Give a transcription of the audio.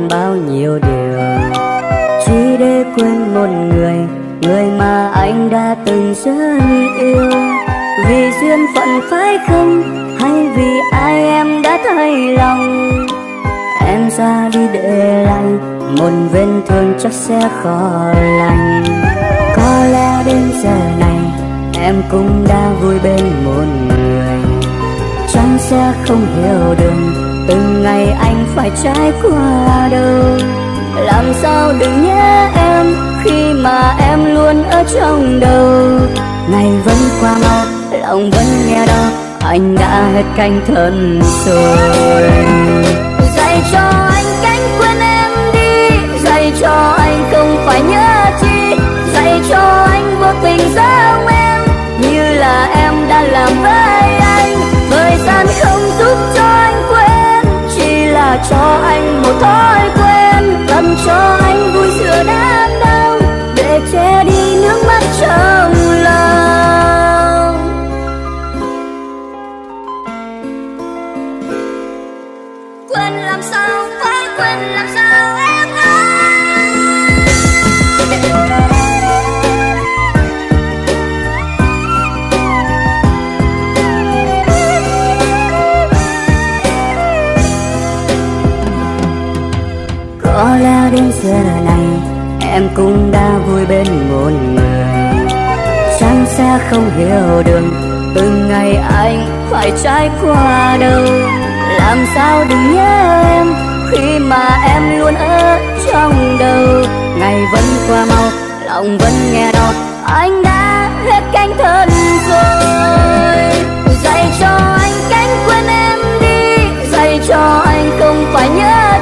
còn bao nhiêu điều, chỉ để quên một người, người mà anh đã từng rất yêu. Vì duyên phận phải không, hay vì ai em đã thay lòng, em ra đi để lại một vết thương chắc sẽ khó lành. Có lẽ đến giờ này em cũng đã vui bên một người, chẳng sẽ không hiểu được từng ngày anh phải trải qua đâu. Làm sao đừng nhớ em khi mà em luôn ở trong đầu. Ngày vẫn qua mau, lòng vẫn nghe đau, anh đã hết cánh thân rồi. Dạy cho anh cách quên em đi, dạy cho anh không phải nhớ chi, dạy cho anh vô tình giống em như là em đã làm với anh. Thời gian không giúp cho anh quên, chỉ là cho anh một thói quen, làm cho anh vui giữa đám đau để che đi nước mắt trong lòng. Quên làm sao, phải quên làm sao em ơi. Có lẽ đến giờ này em cũng đã vui bên một người, chẳng sẽ không hiểu được từng ngày anh phải trải qua đâu. Làm sao đừng nhớ em khi mà em luôn ở trong đầu. Ngày vẫn qua mau, lòng vẫn nghe đau, anh đã hết cánh thân rồi. Dạy cho anh cách quên em đi, dạy cho anh không phải nhớ